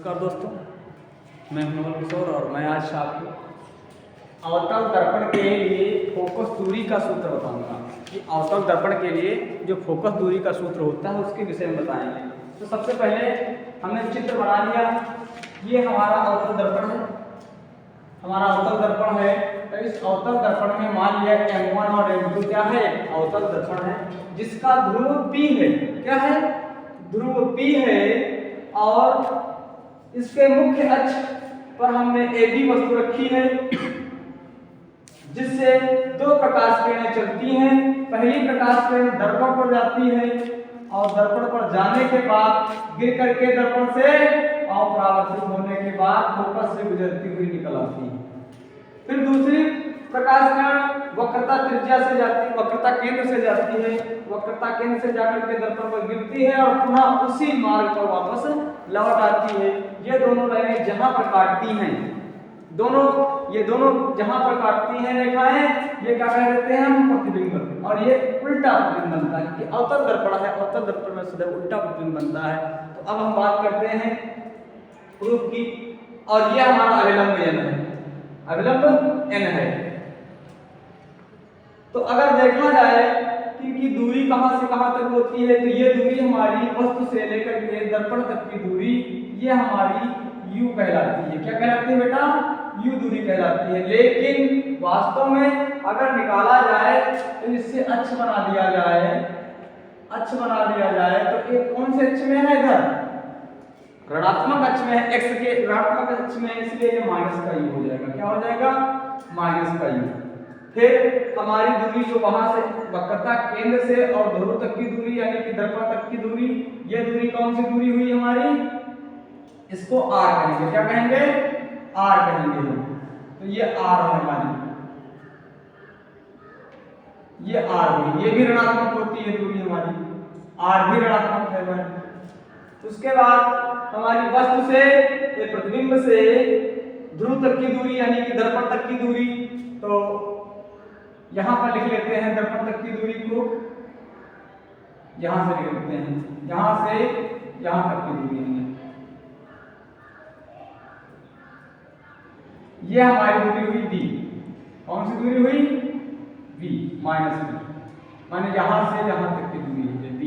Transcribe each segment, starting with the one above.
नमस्कार दोस्तों, मैं नवल किशोर और मैं आज आपको अवतल दर्पण के लिए फोकस दूरी का सूत्र बताऊंगा कि अवतल दर्पण के लिए जो फोकस दूरी का सूत्र होता है उसके विषय में बताएंगे। तो सबसे पहले हमने चित्र बना लिया। ये हमारा अवतल दर्पण है, हमारा अवतल दर्पण है। तो इस अवतल दर्पण में मान लिया M1 और M2 क्या है, अवतल दर्पण है जिसका ध्रुव P है। क्या है? ध्रुव P है और इसके मुख्य अक्ष पर हमने AB वस्तु रखी है जिससे दो प्रकाश किरणें चलती हैं। पहली प्रकाश किरण दर्पण पर जाती है और दर्पण पर जाने के बाद गिर करके दर्पण से अपरावर्तित होने के बाद फोकस से गुजरती हुई निकल आती है। फिर दूसरी प्रकाश किरण वक्रता त्रिज्या से जाती है, वक्रता केंद्र से जाती है, वक्रता केंद्र से जाकर के दर्पण पर गिरती है और पुनः उसी मार्ग पर वापस लौट आती है। ये दोनों लाइनें जहां पर काटती हैं, ये दोनों जहां पर काटती हैं रेखाएं, ये क्या कह देते हैं हम, प्रतिबिंब। और ये उल्टा प्रतिबिंब बनता है कि अवतल दर्पण है, अवतल दर्पण में सदैव उल्टा प्रतिबिंब बनता है। तो अब हम बात करते हैं प्रूफ की, और यह हमारा अभिलंब n है, अभिलंब n है। तो अगर देखा जाए कि दूरी कहां से कहां तक होती है, तो ये दूरी हमारी वस्तु से लेकर के दर्पण तक की दूरी ये हमारी u कहलाती है। क्या कहलाती है बेटा? u दूरी कहलाती है। लेकिन वास्तव में अगर निकाला जाए तो इससे अक्ष बना दिया जाए, अक्ष बना दिया जाए तो एक कौन से अक्ष में है? इधर ऋणात्मक अक्ष में है, x के ऋणात्मक अक्ष में, इसलिए ये माइनस का u हो जाएगा। क्या हो जाएगा? माइनस का u। फिर हमारी दूरी जो वहां से वक्रता केंद्र से और ध्रुव तक की दूरी यानी कि दर्पण तक की दूरी, ये दूरी कौन सी दूरी हुई हमारी? इसको r कहेंगे। क्या कहेंगे? r कहेंगे हम। तो ये r है हमारी, ये r हुई। ये भी ऋणात्मक होती है दूरी हमारी, r भी ऋणात्मक है हमारी। उसके बाद हमारी वस्तु से प्रतिबिंब से ध्रुव तक की दूरी यानी कि दर्पण तक की दूरी, तो यहां पर लिख लेते हैं दर्पण तक की दूरी को, यहां से लिख लेते हैं, यहां से यहां तक की दूरी है। ये हमारी दूरी हुई b। कौन सी दूरी हुई? b माइनस b, माने यहां से यहां तक की दूरी है b,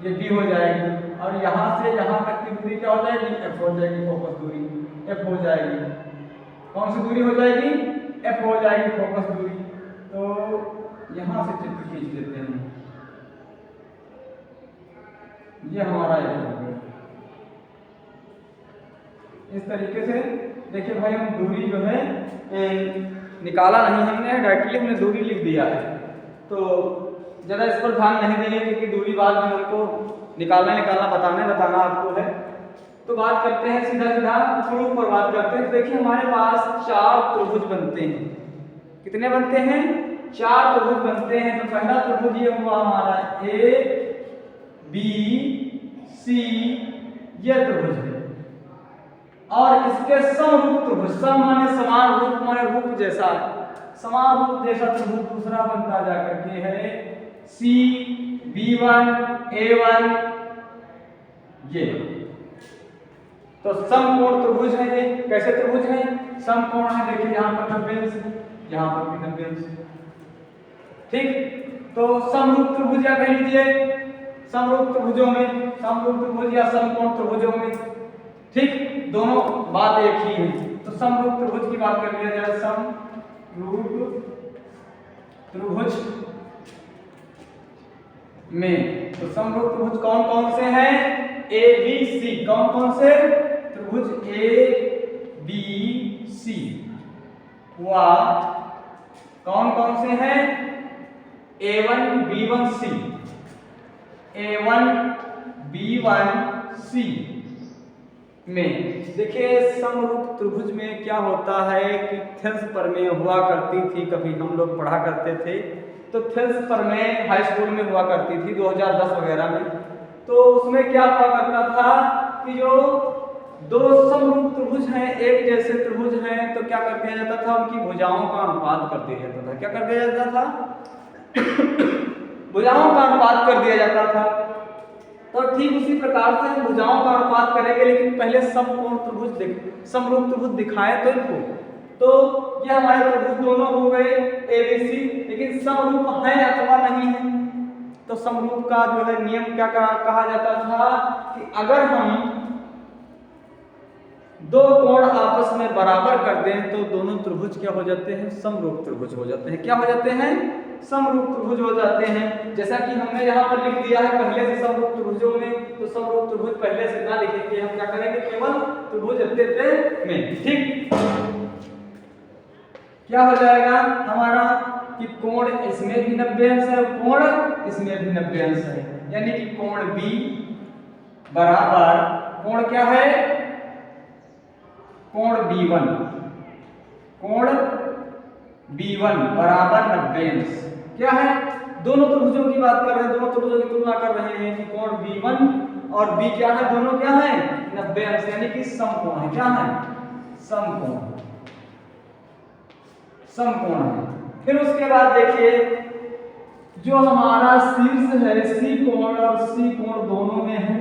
ये b हो जाएगी। और यहां से यहां तक की दूरी क्या हो जाएगी? f हो जाएगी, फोकस दूरी f हो जाएगी। कौन सी दूरी हो जाएगी? f हो जाएगी, फोकस दूरी। तो यहां से चित्र खींच लेते हैं, ये हमारा f हो गया। इस तरीके से देखिए भाई, हम दूरी जो है निकाला नहीं हमने, डायरेक्टली हमने दूरी लिख दिया है। तो ज़्यादा इस पर ध्यान नहीं देंगे क्योंकि दूरी बाद में हमको निकालना बताना आपको है। तो बात करते हैं सीधा प्रूफ पर बात करते हैं। तो देखिए हमारे पास चार त्रिभुज बनते हैं। कितने बनते हैं? चार त्रिभुज बनते हैं। तो पहला त्रिभुज ये हुआ हमारा A B C, ये त्रिभुज है। और इसके समरूप त्रिभुज, सम माने समान, रूप माने रूप जैसा, समान रूप जैसा त्रिभुज दूसरा बनता जाकर के है C B1 A1, ये तो समकोण त्रिभुज है। ये कैसे त्रिभुज है? समकोण है। देखिए यहाँ पर 90 से, यहाँ पर भी 90 से, ठीक। तो समरूप त्रिभुज या कह लीजिए समरूप त्रिभुजों में, समरूप त्रिभुज या समकोण त्रिभुजों में, ठीक, दोनों बात एक ही है। तो समरूप त्रिभुज की बात कर लिया जाए, समरूप त्रिभुज में तो समरूप त्रिभुज कौन कौन से हैं? A B C। कौन कौन से त्रिभुज? A B C। हुआ कौन कौन से हैं? A1 B1 C, A1 B1 C में। देखिए समरूप त्रिभुज में क्या होता है कि थेल्स प्रमेय हुआ करती थी, कभी हम लोग पढ़ा करते थे। तो थेल्स प्रमेय हाई स्कूल में हुआ करती थी 2010 वगैरह में। तो उसमें क्या हुआ करता था कि जो दो समरूप त्रिभुज हैं, एक जैसे त्रिभुज हैं, तो क्या कर दिया जाता था? उनकी भुजाओं का अनुपात कर दिया जाता था। क्या कर दिया जाता था? भुजाओं का अनुपात कर दिया जाता था। तो ठीक उसी प्रकार से हम भुजाओं का अनुपात करेंगे, लेकिन पहले समकोण त्रिभुज समरूप त्रिभुज दिखाए तो इनको। तो ये हमारे त्रिभुज दोनों हो गए ABC, लेकिन समरूप है अथवा नहीं है। तो समरूप का जो है नियम क्या कहा जाता था कि अगर हम दो कोण आपस में बराबर कर दें तो दोनों त्रिभुज क्या हो जाते हैं, समरूप त्रिभुज हो जाते हैं। क्या हो जाते हैं, समरूप त्रिभुज हो जाते हैं। जैसा कि हमने यहाँ पर लिख दिया है पहले से समरूप त्रिभुजों में, तो समरूप त्रिभुज पहले से ना लिखेंगे, हम क्या करेंगे केवल त्रिभुज अत्यंत में। ठीक, क्या हो जाएगा हमारा कि कोण इसमें भी 90 अंश है, कोण इसमें भी 90 अंश है, यानी कि कोण B बराबर कोण क्या है, कोण B1, कोण B1 बराबर 90 अंश। क्या है, दोनों त्रिभुजों की बात कर रहे हैं, दोनों त्रिभुजों की तुलना कर रहे हैं कि कोण B1 और B क्या है, दोनों क्या है 90 अंश, यानी कि समकोण है। क्या है, समकोण, समकोण है। फिर उसके बाद देखिए जो हमारा शीर्ष है C कोण और C कोण दोनों में है,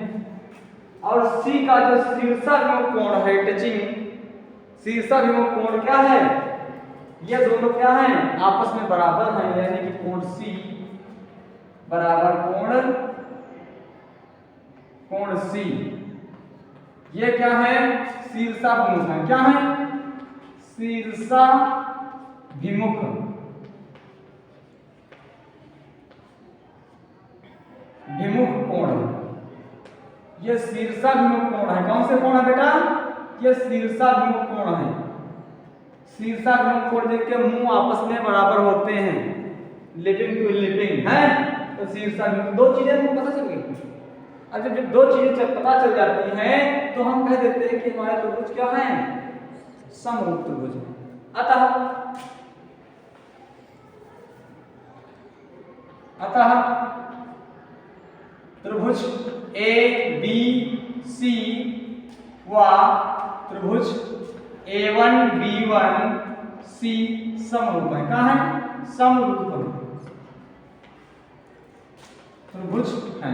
और C का जो शीर्षाभिमुख कोण है टचिंग शीर्षाभिमुख कोण क्या है, ये दोनों क्या है आपस में बराबर हैं, यानी कि कोण C बराबर कोण C, ये क्या है शीर्षाभिमुख है। क्या है, शीर्षाभिमुख, भिमुख कोण, ये शीर्षाभिमुख कोण है। कौन से कोण है बेटा, ये शीर्षाभिमुख कोण है। शीर्षाभिमुख कोण जिनके मुंह आपस में बराबर होते हैं, लिपिंग टू लिपिंग है, तो शीर्षाभिमुख। दो चीजें हमको पता चल गई। अच्छा, जब दो चीजें पता चल जाती हैं तो हम कह देते हैं कि हमारे त्रिभुज क्या है, समरूप त्रिभुज है। अतः त्रिभुज ABC व त्रिभुज A1B1C समरूप है। कहाँ है, समरूप है, त्रिभुज है।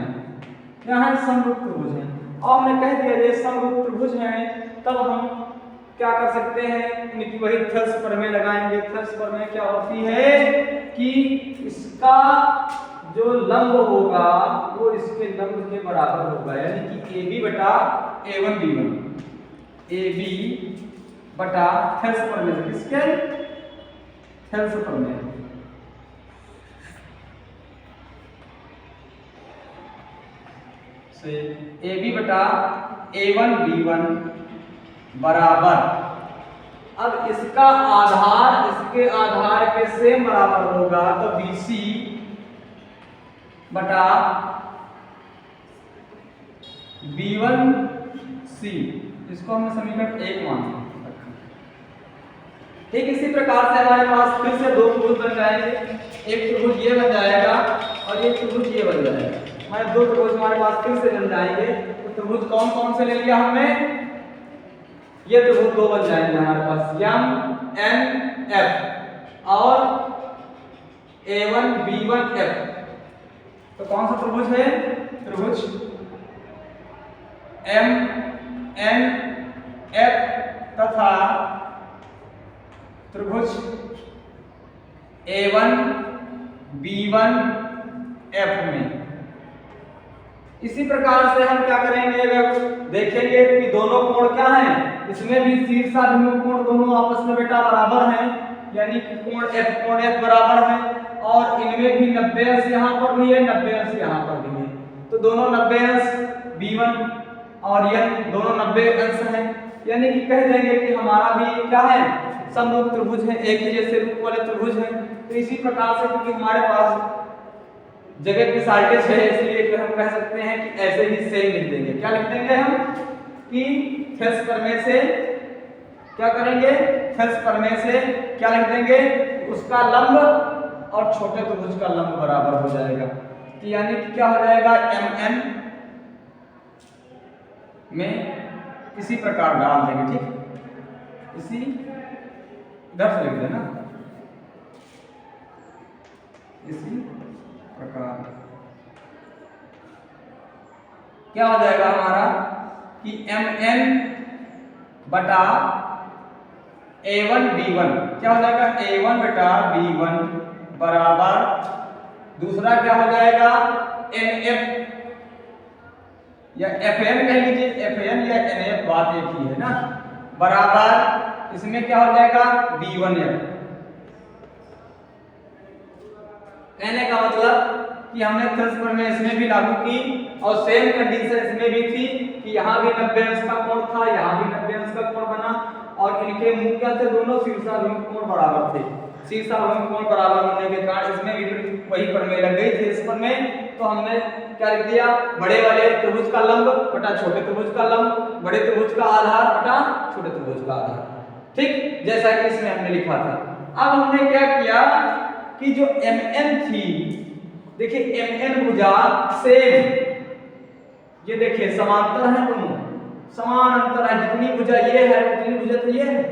क्या है, समरूप त्रिभुज है। और हमने कह दिया ये समरूप त्रिभुज है, तब हम क्या कर सकते हैं, इनकी वही थेल्स प्रमेय लगाएंगे। थेल्स प्रमेय क्या होती है कि इसका जो लंब होगा वो इसके लंब के बराबर होगा, यानी कि AB बटा A1B1, AB बटा थेल्स प्रमेय, किसके, थेल्स प्रमेय से AB बटा A1B1 बराबर, अब इसका आधार इसके आधार के सेम बराबर होगा, तो BC बटा B1C, इसको हमने समीकरण 1 माना। ठीक इसी प्रकार से हमारे पास फिर से दो त्रिभुज बन जाएंगे, एक त्रिभुज ये बन जाएगा और एक त्रिभुज ये बन जाएगा। हमारे दो त्रिभुज हमारे पास फिर से बन जाएंगे। तो त्रिभुज कौन कौन से ले लिया हमने, ये त्रिभुज दो बन जाएंगे हमारे पास, MNF और A1B1F। तो कौन सा त्रिभुज है, त्रिभुज MNF तथा त्रिभुज A1B1F में। इसी प्रकार से हम क्या करेंगे, अगर देखेंगे कि दोनों कोण क्या हैं, इसमें भी शीर्षाभिमुख कोण दोनों आपस में बेटा बराबर हैं, यानी कि कोण F बराबर है, और इनमें भी 90 अंश यहाँ पर भी है, 90 अंश यहाँ पर भी है। तो दोनों 90 अंश B1 और N दोनों 90 अंश हैं, यानी कि कह देंगे कि हमारा भी क्या है, समरूप त्रिभुज है, एक ही जैसे रूप वाले त्रिभुज है। तो इसी प्रकार से क्योंकि हमारे पास जगह की शॉर्टेज है, इसलिए फिर हम कह सकते हैं कि ऐसे ही सेम लिख देंगे। क्या लिख देंगे हम कि थेल्स प्रमेय से क्या करेंगे, थेल्स प्रमेय से क्या लिख देंगे, उसका लंब और छोटे त्रिभुज का लंब बराबर हो जाएगा। तो यानी कि क्या हो जाएगा, MN में इसी प्रकार डाल देंगे। ठीक, इसी इधर से लिख देना, इसी प्रकार क्या हो जाएगा हमारा कि mn बटा a1 b1, क्या हो जाएगा a1 बटा b1 बराबर, दूसरा क्या हो जाएगा nf या fn कह लीजिए, fn या nf बात एक ही है ना, बराबर इसमें क्या हो जाएगा b1f। कहने का मतलब कि हमने थ्रेड्स प्रमेय इसमें भी लागू की और सेम कंडीशन इसमें भी थी कि यहाँ भी 90 अंश का कोण था, यहाँ भी 90 अंश का कोण बना और इनके मुंह क्या थे, दोनों शीर्षाभिमुख कोण बराबर थे। शीर्षाभिमुख कोण बराबर होने के कारण इसमें भी वही प्रमेय लग गई थी। इस प्रमेय तो हमने क्या लिख दिया, बड़े वाले त्रिभुज का लंब बटा छोटे त्रिभुज का लंब, बड़े त्रिभुज का आधार बटा छोटे त्रिभुज का आधार, ठीक जैसा कि इसमें हमने लिखा था। अब हमने क्या किया कि जो mn थी, देखिए mn भुजा सेम, ये देखिए समांतर है, दोनों समान अंतर है, जितनी भुजा ये है उतनी भुजा तो ये है,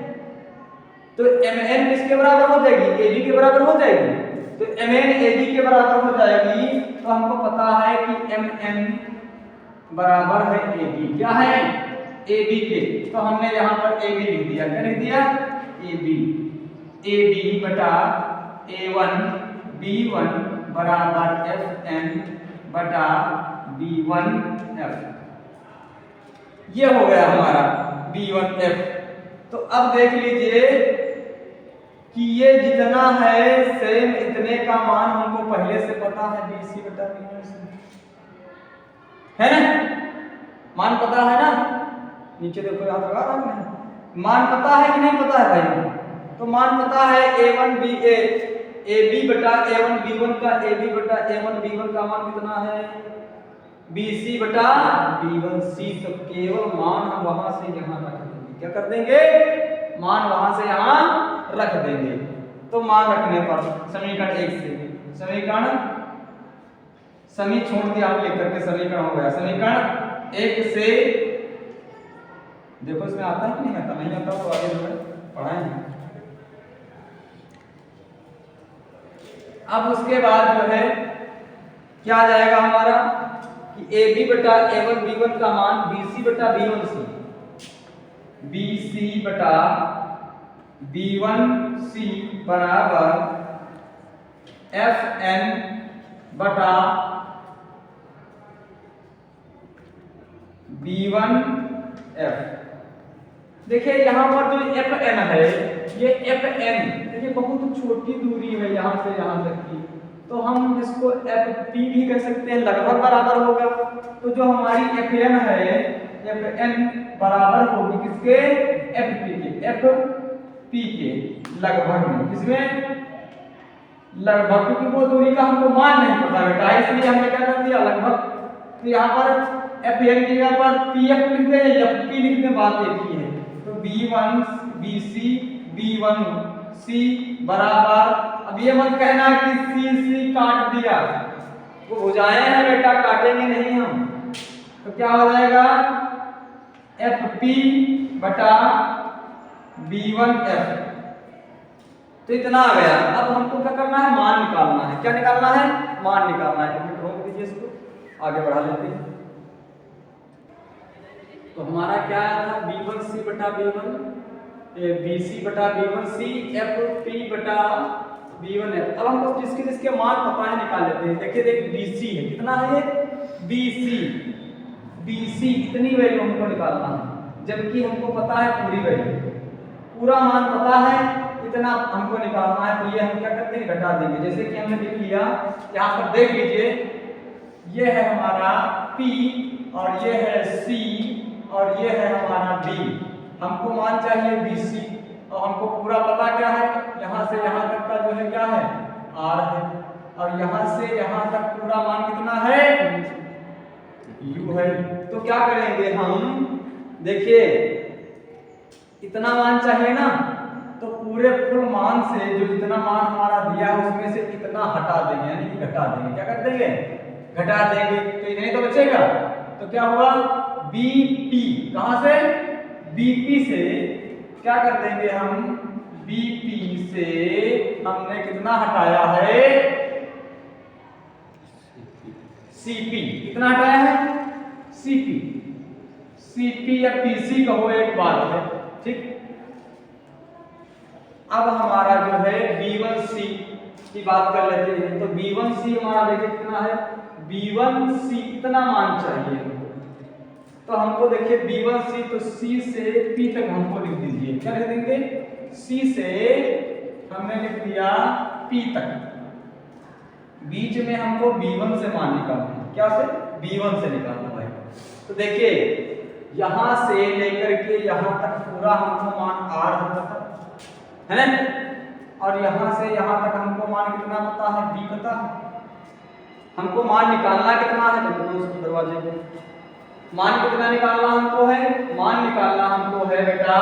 तो mn किसके बराबर हो जाएगी, ab के बराबर हो जाएगी। तो mn ab के बराबर हो जाएगी, तो हमको पता है कि mn बराबर है ab, क्या है ab के, तो हमने यहाँ पर ab लिख दिया, क्या लिख दिया ab बटा a1 b1 बराबर fn बटा b1f, ये हो गया हमारा b1f। तो अब देख लीजिए कि ये जितना है सेम इतने का मान हमको पहले से पता है, bc बटा b1 है ना, मान पता है ना, नीचे देखो याद लगा रहा हूं, मान पता है कि नहीं पता है भाई, तो मान पता है a1 ab बटा a1 b1 का ab बटा a1 b1 का मान कितना है bc बटा b1c, तो केवल मान हम वहां से यहां रख देंगे, क्या कर देंगे, मान वहां से यहां रख देंगे। तो मान रखने पर समीकरण 1 से समीकरण समी छोड़ दिया आप लिख करके, समीकरण हो गया समीकरण 1 से, देखो इसमें आता है कि नहीं आता, नहीं आता तो आगे पढ़ाएंगे। अब उसके बाद जो है क्या आ जाएगा हमारा कि ab बटा a1 b1 का मान bc बटा b1c, bc बटा b1c बराबर fn बटा b1f। देखिए यहाँ पर जो fn है, ये fn देखिए बहुत छोटी दूरी है यहाँ से यहाँ तक की, तो हम इसको fp भी कह सकते हैं, लगभग बराबर होगा। तो जो हमारी fn है, fn बराबर होगी किसके, fp के लगभग में, किसमें लगभग, क्योंकि वो दूरी का हमको मान नहीं पता बेटा, इसलिए हमने क्या कर दिया लगभग। तो यहाँ पर fn की जगह पर pf लिख दें या fp लिख दें, बात एक ही है। तो b1 bc b1c बराबर, अब ये मत कहना कि c काट दिया, वो भुजाएं हैं बेटा, काटेंगे नहीं हम, तो क्या हो जाएगा fp बटा b1f, तो इतना आ गया। अब हमको क्या करना है, मान निकालना है, क्या निकालना है, मान निकालना है। रोक दीजिए इसको, आगे बढ़ा लेते हैं। तो हमारा क्या आया था, b1c बटा b1, bc बटा b1c, fp बटा b1f। अब हमको जिसके जिसके मान पता है निकाल लेते हैं। देखिए देख bc है, कितना है ये bc इतनी वैल्यू हमको निकालना है, जबकि हमको पता है पूरी वैल्यू, पूरा मान पता है, इतना हमको निकालना है। तो ये हम क्या करते हैं, घटा देंगे, जैसे कि हमने लिख लिया यहाँ पर, देख लीजिए ये है हमारा p और ये है c और ये है हमारा b, हमको मान चाहिए bc और हमको पूरा पता क्या है, यहाँ से यहाँ तक का जो है क्या है r है, और यहाँ से यहाँ तक पूरा मान कितना है u है। तो क्या करेंगे हम, देखिए इतना मान चाहिए ना, तो पूरे फुल मान से जो जितना मान हमारा दिया है उसमें से इतना हटा देंगे, यानी कि घटा देंगे, क्या कर देंगे, घटा देंगे। तो इतने तो बचेगा, तो क्या हुआ bp, कहां से bp से क्या कर देंगे हम, bp से हमने कितना हटाया है cp, कितना हटाया है सीपी, सीपी या पीसी कहो एक बात है, ठीक। अब हमारा जो है B1C की बात कर लेते हैं। तो B1C हमारा देखिए कितना है, B1C इतना मान चाहिए हमको। तो हमको देखिए B1C, तो C से P तक हमको लिख दीजिए। क्या लिख देंगे, C से हमने लिख दिया P तक। बीच में हमको B1 से मान निकालना है। क्या से, B1 से निकालना है। तो देखिए यहां से लेकर के यहां तक पूरा हमको मान R होता था, है ना, और यहां से यहां तक हमको मान कितना पता है, B पता है। हमको मान निकालना कितना है, तो उसको दरवाजे पे मान कितना निकालना हमको है, मान निकालना हमको है बेटा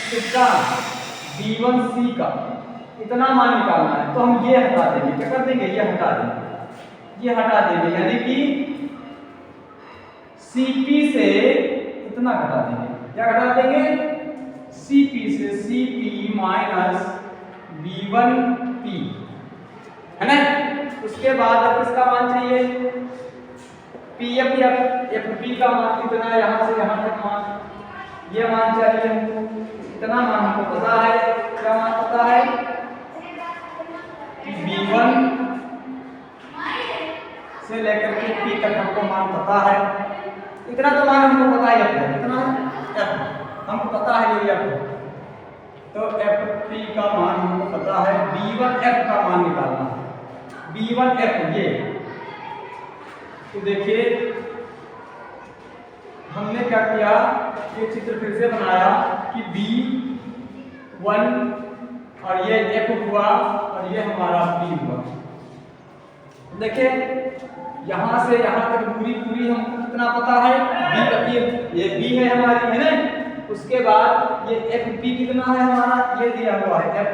कितना, B1C का इतना मान निकालना है। तो हम ये हटा देंगे, क्या कर देंगे, ये हटा देंगे, ये हटा देंगे, यानी कि CP से इतना घटा देंगे। क्या घटा देंगे, CP से CP माइनस B1P, है ना। उसके बाद अब किसका मान चाहिए, PF या FP का मान कितना है, यहाँ से यहाँ तक मान, ये मान चाहिए हमको। इतना मान हमको पता है, क्या मान पता है, B1 से लेकर के P तक हमको मान पता है। इतना तो मान हमको पता ही है, कितना है, F हमको पता है, ये F। तो FP का मान हमको पता है, B1F का मान निकालना है, B1F ये। तो देखिए हमने क्या किया, ये चित्र फिर से बनाया कि B1 और ये F हुआ और ये हमारा P हुआ। देखिए यहां से यहां तक दूरी पूरी हमको कितना पता है, B, ये B है हमारी, है ना। उसके बाद ये FP कितना है हमारा, ये दिया हुआ है F।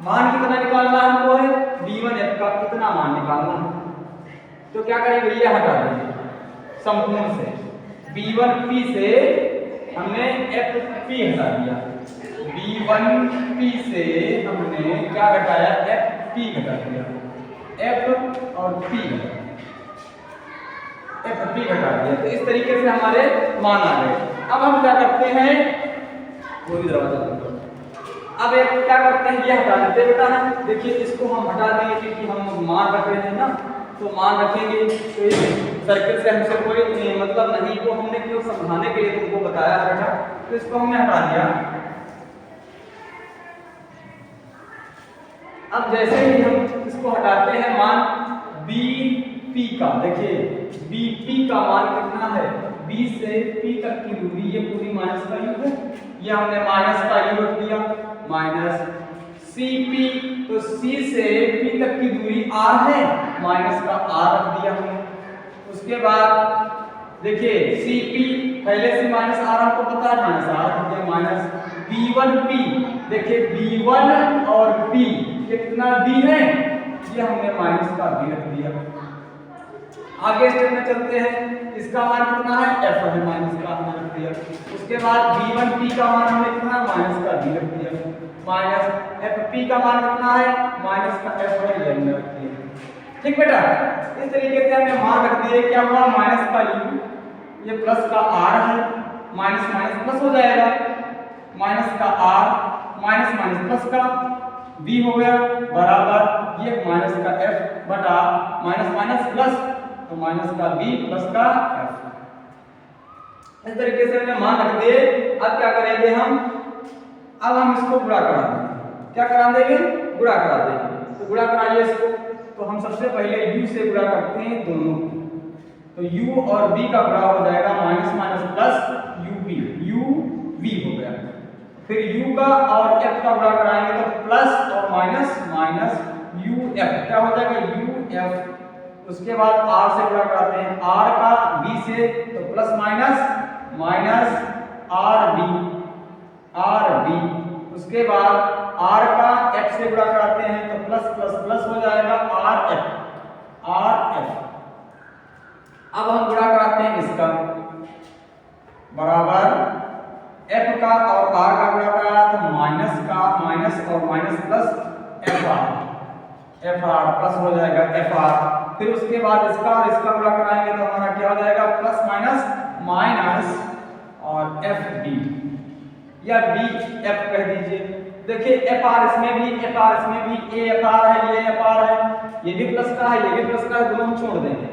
मान कितना निकालना हमको है, B1F का कितना मान निकालना है। तो क्या करेंगे, ये हटा देंगे संपूर्ण से, B1P से हमने FP हटा दिया, B1P से हमने क्या घटाया, FP घटा दिया, F और P, FP घटा दिया। तो इस तरीके से हमारे मान आ गए। अब हम क्या करते हैं, वो भी दरवाजा बंद करो। अब एक क्या करते हैं, ये हटा देते बेटा है। देखिए इसको हम हटा देंगे क्योंकि हम मान रख रहे हैं ना, तो मान रखेंगे तो इस सर्किल से हमसे कोई मतलब नहीं, को हमने क्यों समझाने के लिए तुमको बताया बेटा, तो इसको हमने हटा दिया। अब जैसे ही हम इसको हटाते हैं मान BP का, देखिए BP का मान कितना है, B से P तक की दूरी, ये पूरी माइनस का योग है, ये हमने माइनस का योग रख दिया, माइनस CP, तो C से P तक की दूरी R है, माइनस का R रख दिया हमने। उसके बाद देखिए CP पहले से माइनस R आपको पता है, माइनस R रख दिया, माइनस B1P, देखिए B1 और P ये कितना B है, ये हमने माइनस का B रख दिया। आगे स्टेप में चलते हैं, इसका मान कितना है, F है, माइनस का हमने रख दिया। उसके बाद B1P का मान हमने कितना, माइनस का B रख दिया, माइनस FP का मान कितना है, माइनस का F है, ये हमने रख दिया। ठीक बेटा, इस तरीके से हमने मान रख दिए। क्या हुआ, माइनस का U, ये प्लस का R है, माइनस माइनस प्लस हो जाएगा, माइनस का R माइनस माइनस प्लस का B हो गया, बराबर ये माइनस का F बटा माइनस माइनस प्लस, तो माइनस का B प्लस का F। इस तरीके से हमने मान रख दिए। अब क्या करेंगे हम, अब हम इसको गुणा करा देंगे। क्या करा देंगे, गुणा करा देंगे। तो गुणा कराइए इसको। तो हम सबसे पहले U से गुणा करते हैं दोनों को, तो U और B का गुणा हो जाएगा minus minus plus UV, UV हो गया। फिर U का और F का गुणा कराएंगे तो प्लस और माइनस माइनस UF, क्या हो जाएगा UF। उसके बाद R से गुणा कराते हैं, R का B से तो प्लस माइनस माइनस RB। उसके बाद R का F से गुणा कराते हैं तो प्लस प्लस प्लस हो जाएगा RF। अब हम गुणा कराते हैं इसका, बराबर F का और R का गुणा कराया तो माइनस का माइनस और माइनस प्लस FR प्लस हो जाएगा FR। फिर उसके बाद इसका और इसका गुणा कराएंगे तो हमारा क्या हो जाएगा, प्लस माइनस माइनस और एफ बी या बी एफ कह दीजिए। देखिए एफ आर इसमें भी, एफ आर इसमें भी, ए एफ आर है, ये एफ आर है, ये भी प्लस का है, ये भी प्लस का है, दोनों हम छोड़ देंगे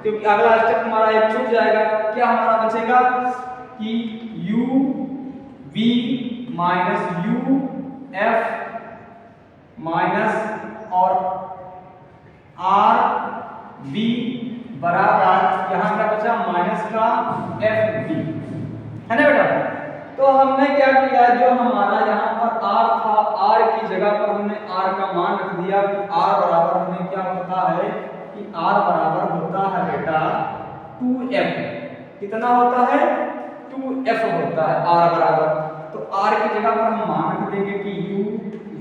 क्योंकि अगला स्टेप हमारा एक छूट जाएगा। क्या हमारा बचेगा कि U V minus U F minus और आर बी बराबर यहाँ क्या बचा, माइनस का एफ बी, है ना बेटा। तो हमने क्या किया, जो हमारा यहाँ पर आर था, आर की जगह पर हमने आर का मान रख दिया कि आर बराबर हमें क्या होता है कि आर बराबर होता है बेटा 2f। कितना होता है, 2f होता है आर बराबर। तो आर की जगह पर हम मान रख देंगे कि u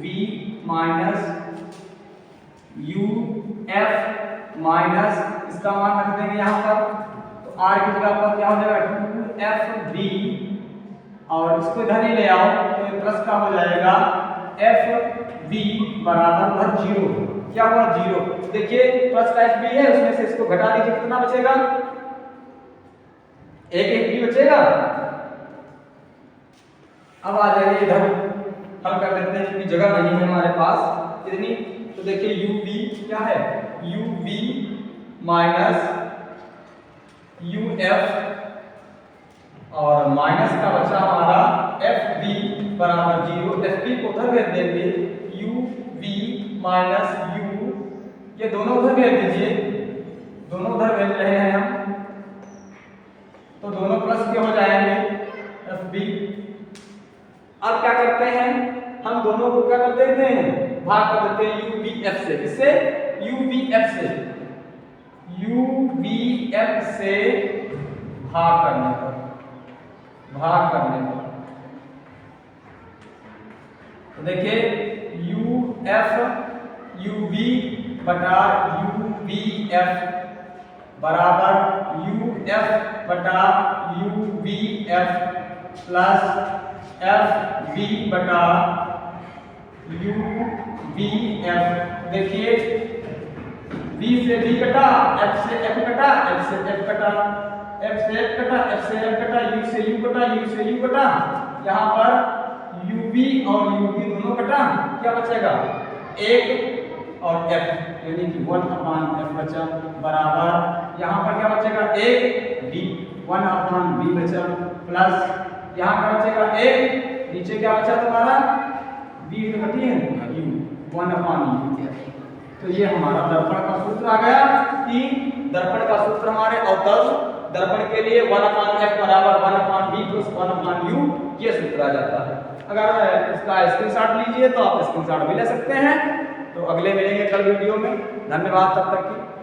v minus u f minus इसका मान रख देंगे यहाँ पर। तो आर की जगह पर क्या हो जाएगा 2f v और इसको इधर ही ले आओ तो ये प्लस का हो जाएगा एफ बी बराबर 0। क्या हुआ 0। देखिए प्लस का एफ बी है, उसमें से इसको घटा दीजिए, कितना बचेगा, एक बी बचेगा। अब आ जाइए इधर हल कर लेते हैं क्योंकि जगह नहीं है हमारे पास इतनी। तो देखिए यू बी क्या है, U B minus U F और माइनस का बचा हमारा एफ बी बराबर 0। एफ बी को उधर भेज देंगे, यू बी माइनस यू, ये दोनों उधर भेज दीजिए, दोनों उधर भेज रहे हैं हम, तो दोनों प्लस के हो जाएंगे एफ बी। अब क्या करते हैं, हम दोनों को क्या कर देते हैं, भाग कर देते हैं यू बी एफ से। किससे, यू बी एफ से, यू बी एफ से भाग करने पर, भाग करने पर तो देखिए यू एफ यू बी बटा यू बी एफ बराबर यू एफ बटा U B F plus F B बटा यू बी एफ। देखिए बी से बी कटा, एफ से एफ कटा, एफ से एफ कटा, एफ से एफ कटा, एफ से एफ कटा, यू से यू कटा, यू से यू कटा, यहाँ पर यू बी और यू बी दोनों कटा, क्या बचेगा एक और एफ यानी कि 1/f बचा बराबर यहाँ पर क्या बचेगा एक बी, 1/b बचा प्लस यहाँ क्या बचेगा एक, नीचे क्या बचा तुम्हारा बी कटी है यू 1/u। तो ये हमारा दर्पण का सूत्र आ गया कि दर्पण का सूत्र हमारे अवतल दर्पण के लिए 1/f बराबर 1/b प्लस 1/u ये सूत्र आ जाता है। अगर इसका स्क्रीनशॉट लीजिए तो आप स्क्रीनशॉट भी ले सकते हैं। तो अगले मिलेंगे कल वीडियो में। धन्यवाद तब तक की।